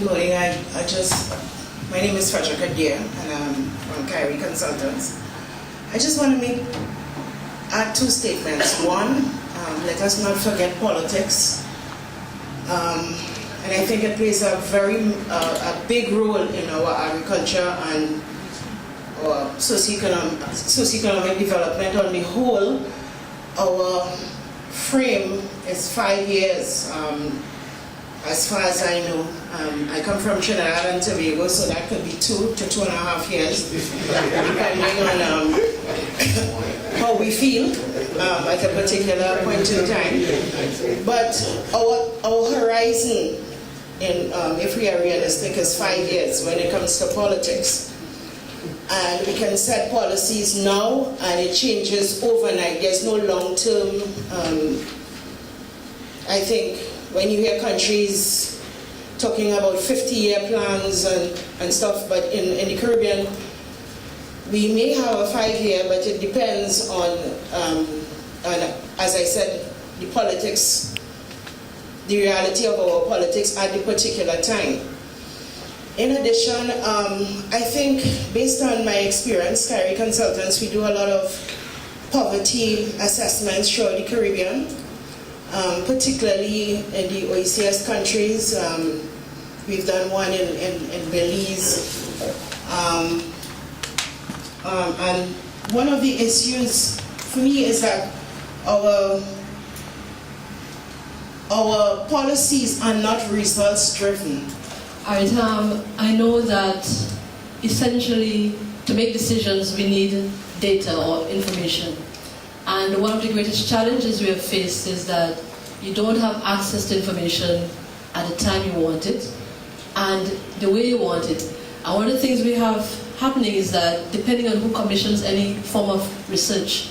Good morning. My name is Frederica Deer, and I'm from CaRAPN Consultants. I just want to add two statements. One, let us not forget politics. And I think it plays a big role in our agriculture and our socioeconomic development. On the whole, our frame is 5 years. As far as I know, I come from Trinidad and Tobago, so that could be 2 to 2.5 years, depending on how we feel at a particular point in time. But our horizon, if we are realistic, is 5 years when it comes to politics. And we can set policies now, and it changes overnight. There's no long-term, I think, when you hear countries talking about 50-year plans and stuff, but in the Caribbean, we may have a 5-year, but it depends on, as I said, the politics, the reality of our politics at the particular time. In addition, I think, based on my experience, CaRAPN Consultants, we do a lot of poverty assessments throughout the Caribbean. Particularly in the OECS countries. We've done one in Belize. And one of the issues for me is that our policies are not results driven. All right, I know that essentially to make decisions we need data or information. And one of the greatest challenges we have faced is that you don't have access to information at the time you want it and the way you want it. And one of the things we have happening is that depending on who commissions any form of research,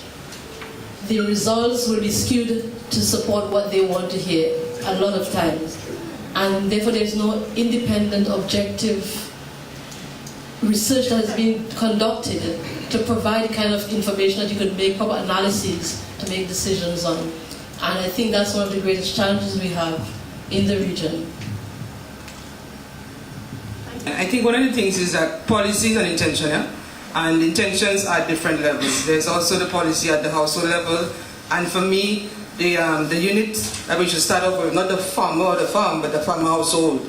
the results will be skewed to support what they want to hear a lot of times. And therefore there's no independent, objective research that has been conducted to provide the kind of information that you could make proper analyses to make decisions on. And I think that's one of the greatest challenges we have in the region. I think one of the things is that policies are intentional, and intentions are at different levels. There's also the policy at the household level, and for me, the unit that we should start off with, not the farmer or the farm, but the farmer household.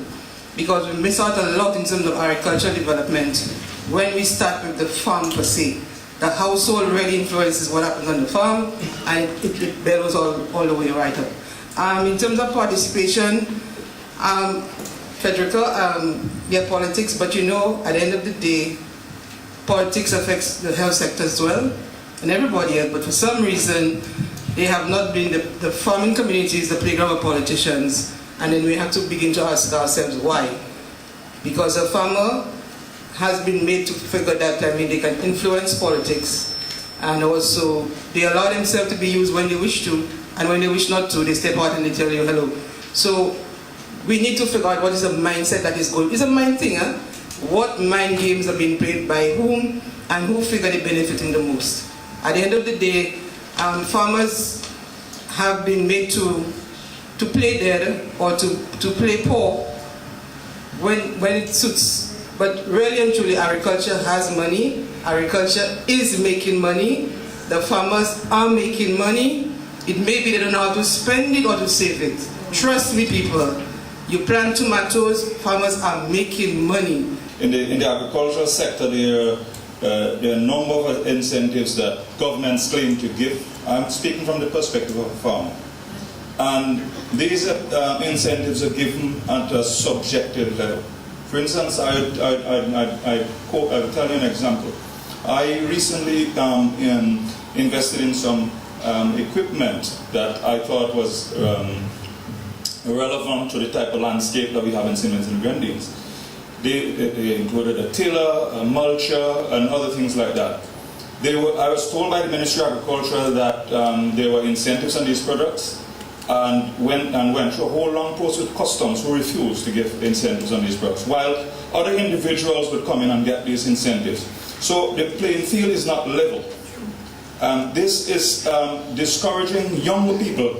Because we miss out a lot in terms of agricultural development when we start with the farm per se. The household really influences what happens on the farm, and it builds all the way right up. In terms of participation, Federica, yeah, politics, but you know, at the end of the day, politics affects the health sector as well, and everybody else, but for some reason, they have not been, the farming community is the playground of politicians. And then we have to begin to ask ourselves why. Because a farmer has been made to figure that they can influence politics, and also they allow themselves to be used when they wish to, and when they wish not to, they step out and they tell you hello. So we need to figure out what is the mindset that is going. It's a mind thing, huh? What mind games are being played by whom, and who figure they're benefiting the most. At the end of the day, farmers have been made to play dead or to play poor when it suits. But really and truly, agriculture has money. Agriculture is making money. The farmers are making money. It may be they don't know how to spend it or to save it. Trust me, people. You plant tomatoes, farmers are making money. In the agricultural sector, there are a number of incentives that governments claim to give. I'm speaking from the perspective of a farmer. And these incentives are given at a subjective level. For instance, I'll tell you an example. I recently invested in some equipment that I thought was relevant to the type of landscape that we have in St. Vincent and Grenadines. They included a tiller, a mulcher, and other things like that. I was told by the Ministry of Agriculture that there were incentives on these products, and went through a whole long process with customs who refused to give incentives on these products, while other individuals would come in and get these incentives. So the playing field is not level. This is discouraging younger people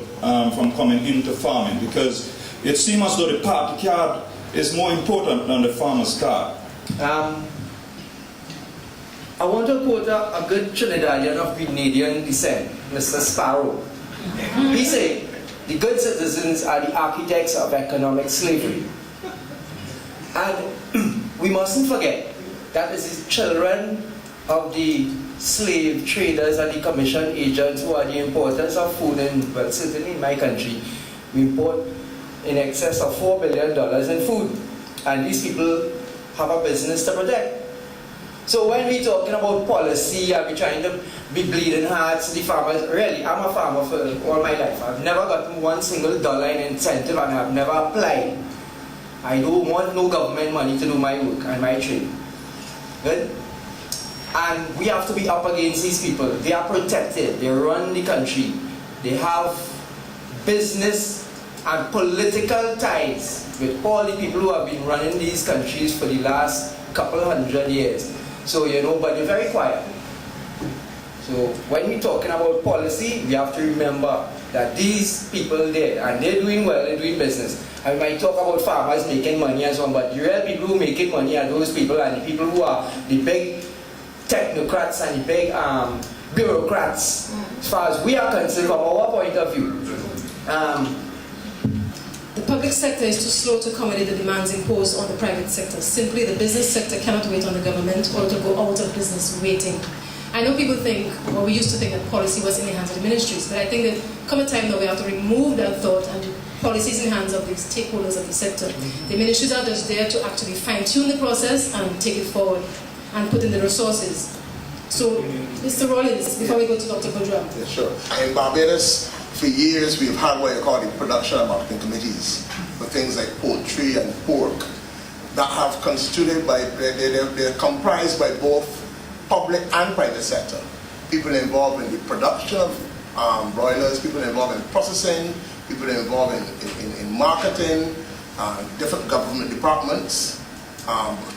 from coming into farming, because it seems as though the path, is more important than the farmer's card. I want to quote a good Trinidadian of Grenadian descent, Mr. Sparrow. He said, the good citizens are the architects of economic slavery. And we mustn't forget that this is children of the slave traders and the commission agents who are the importers of food, and well, certainly in my country, we import in excess of $4 billion in food. And these people have a business to protect. So when we're talking about policy and we're trying to be bleeding hearts to the farmers, really, I'm a farmer for all my life. I've never gotten one single dollar in incentive and I've never applied. I don't want no government money to do my work and my trade. Good? And we have to be up against these people. They are protected. They run the country. They have business and political ties with all the people who have been running these countries for the last couple hundred years. So, you know, but they're very quiet. So when we're talking about policy, we have to remember that these people there, and they're doing well, they're doing business. I might talk about farmers making money and so on, but the real people who are making money are those people, and the people who are the big technocrats and the big bureaucrats, as far as we are concerned from our point of view. The public sector is too slow to accommodate the demands imposed on the private sector. Simply, the business sector cannot wait on the government or to go out of business waiting. I know people think, or we used to think that policy was in the hands of the ministries, but I think that come a time now we have to remove that thought and do policies in the hands of the stakeholders of the sector. The ministries are just there to actually fine-tune the process and take it forward and put in the resources. So, Mr. Rollins, before we go to Dr. Boudreau. Yeah, sure. In Barbados, for years we've had what you call the production and marketing committees for things like poultry and pork that have constituted by, they're comprised by both public and private sector. People involved in the production of broilers, people involved in processing, people involved in marketing, different government departments,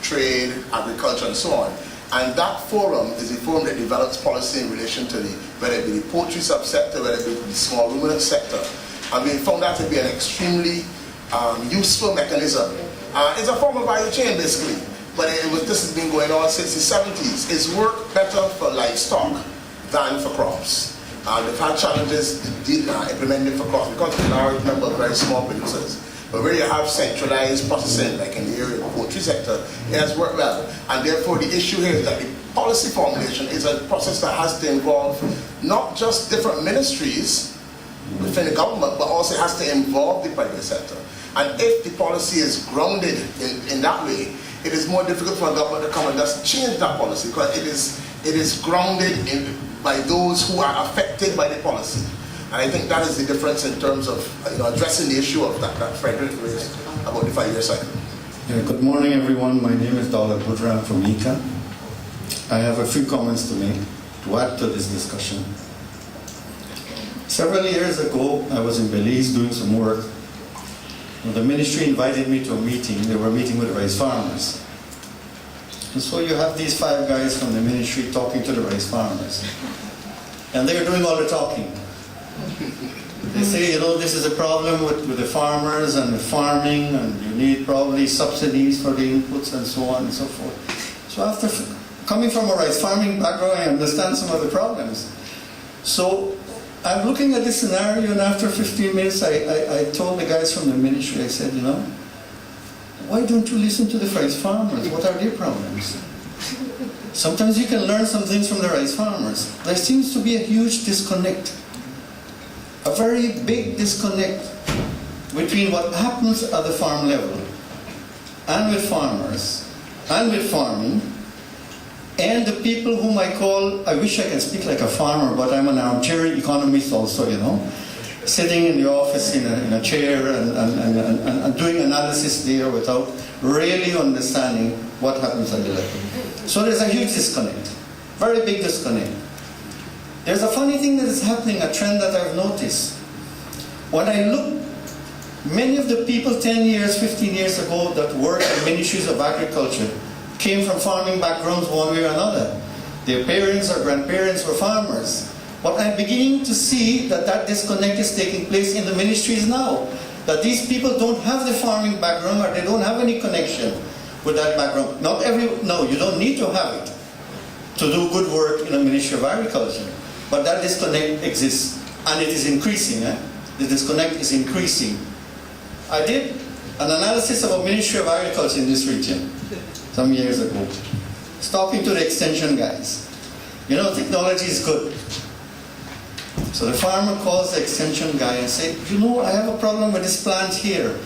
trade, agriculture, and so on. And that forum is a forum that develops policy in relation to whether it be the poultry subsector, whether it be the small ruminant sector. And we found that to be an extremely useful mechanism. It's a form of value chain, basically. But this has been going on since the 70s. It's worked better for livestock than for crops. They've had challenges implementing for crops because of a large number of very small producers. But where you have centralized processing, like in the area of the poultry sector, it has worked well. And therefore the issue here is that the policy formulation is a process that has to involve not just different ministries within the government, but also has to involve the private sector. And if the policy is grounded in that way, it is more difficult for a government to come and just change that policy because it is grounded by those who are affected by the policy. And I think that is the difference in terms of addressing the issue of that Frederick raised about the 5-year cycle. Yeah, good morning, everyone. My name is Dr. Boudreau from ICA. I have a few comments to make to add to this discussion. Several years ago, I was in Belize doing some work. The ministry invited me to a meeting. They were meeting with the rice farmers. And so you have these 5 guys from the ministry talking to the rice farmers. And they're doing all the talking. They say, this is a problem with the farmers and the farming, and you need probably subsidies for the inputs and so on and so forth. So after coming from a rice farming background, I understand some of the problems. So I'm looking at this scenario, and after 15 minutes, I told the guys from the ministry, I said, why don't you listen to the rice farmers? What are their problems? Sometimes you can learn some things from the rice farmers. There seems to be a huge disconnect, a very big disconnect between what happens at the farm level and with farmers and with farming and the people whom I call, I wish I can speak like a farmer, but I'm an armchair economist also, sitting in the office in a chair and doing analysis there without really understanding what happens at the level. So there's a huge disconnect, very big disconnect. There's a funny thing that is happening, a trend that I've noticed. When I look, many of the people 10 years, 15 years ago that worked in ministries of agriculture came from farming backgrounds one way or another. Their parents or grandparents were farmers. But I'm beginning to see that disconnect is taking place in the ministries now. that these people don't have the farming background or they don't have any connection with that background. No, you don't need to have it to do good work in the Ministry of Agriculture. But that disconnect exists, and it is increasing. The disconnect is increasing. I did an analysis of a Ministry of Agriculture in this region some years ago. I was talking to the extension guys. You know, technology is good. So the farmer calls the extension guy and says, you know, I have a problem with this plant here.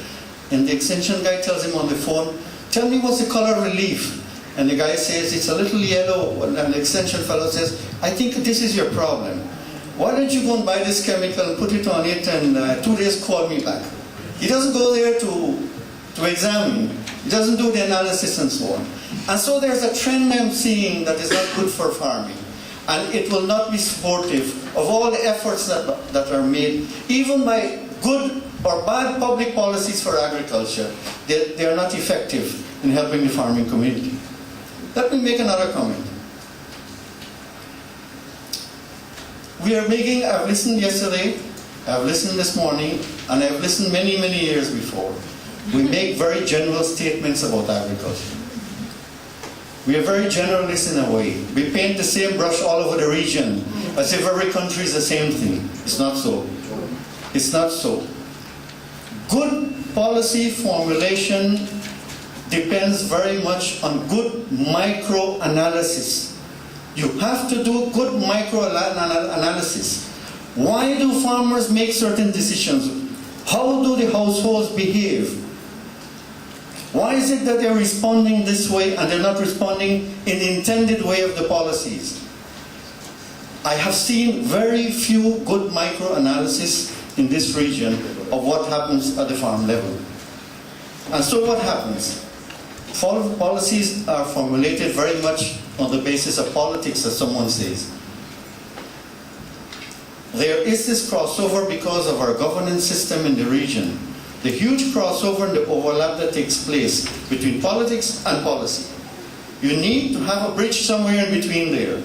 And the extension guy tells him on the phone, tell me what's the color of the leaf. And the guy says, it's a little yellow. And the extension fellow says, I think this is your problem. Why don't you go and buy this chemical and put it on it and 2 days call me back. He doesn't go there to examine. He doesn't do the analysis and so on. And so there's a trend I'm seeing that is not good for farming. And it will not be supportive of all the efforts that are made, even by good or bad public policies for agriculture. They are not effective in helping the farming community. Let me make another comment. I've listened yesterday, I've listened this morning, and I've listened many, many years before. We make very general statements about agriculture. We are very generalist in a way. We paint the same brush all over the region, as if every country is the same thing. It's not so. It's not so. Good policy formulation depends very much on good micro-analysis. You have to do good micro-analysis. Why do farmers make certain decisions? How do the households behave? Why is it that they're responding this way and they're not responding in the intended way of the policies? I have seen very few good micro-analysis in this region of what happens at the farm level. And so what happens? Policies are formulated very much on the basis of politics, as someone says. There is this crossover because of our governance system in the region. The huge crossover and the overlap that takes place between politics and policy. You need to have a bridge somewhere in between there.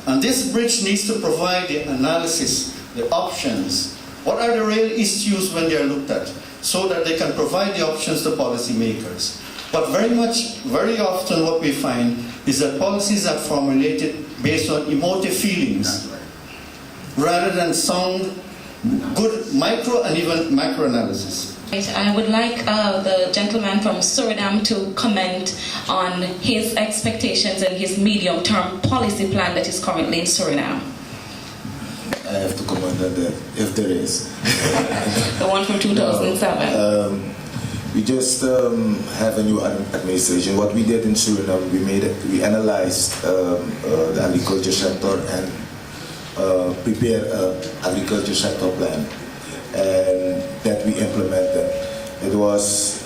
And this bridge needs to provide the analysis, the options. What are the real issues when they are looked at? So that they can provide the options to policymakers. But very often what we find is that policies are formulated based on emotive feelings rather than sound, good micro and even macro analysis. I would like the gentleman from Suriname to comment on his expectations and his medium-term policy plan that is currently in Suriname. I have to comment on that, if there is. The one from 2007. No, we just have a new administration. What we did in Suriname, we analyzed the agriculture sector and prepared an agriculture sector plan, and that we implemented. It was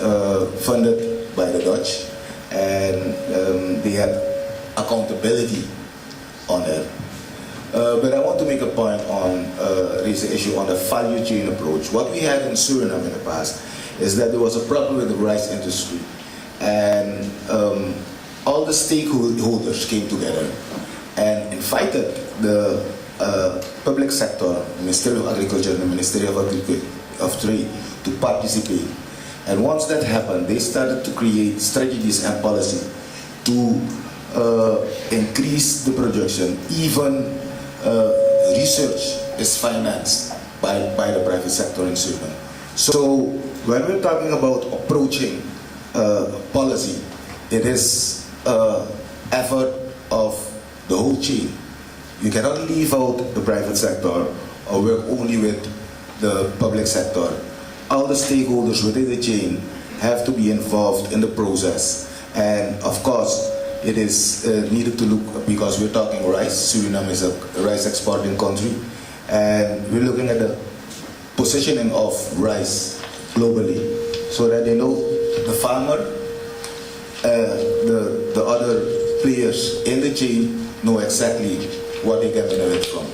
funded by the Dutch, and they had accountability on it. But I want to make a point on raise the issue on the value chain approach. What we had in Suriname in the past is that there was a problem with the rice industry, and all the stakeholders came together and invited the public sector, the Ministry of Agriculture and the Ministry of Trade to participate. And once that happened, they started to create strategies and policy to increase the production. Even research is financed by the private sector in Suriname. So when we're talking about approaching policy, it is effort of the whole chain. You cannot leave out the private sector or work only with the public sector. All the stakeholders within the chain have to be involved in the process. And of course, it is needed to look, because we're talking rice. Suriname is a rice exporting country, and we're looking at the positioning of rice globally, so that they know the farmer, the other players in the chain know exactly what they can benefit from.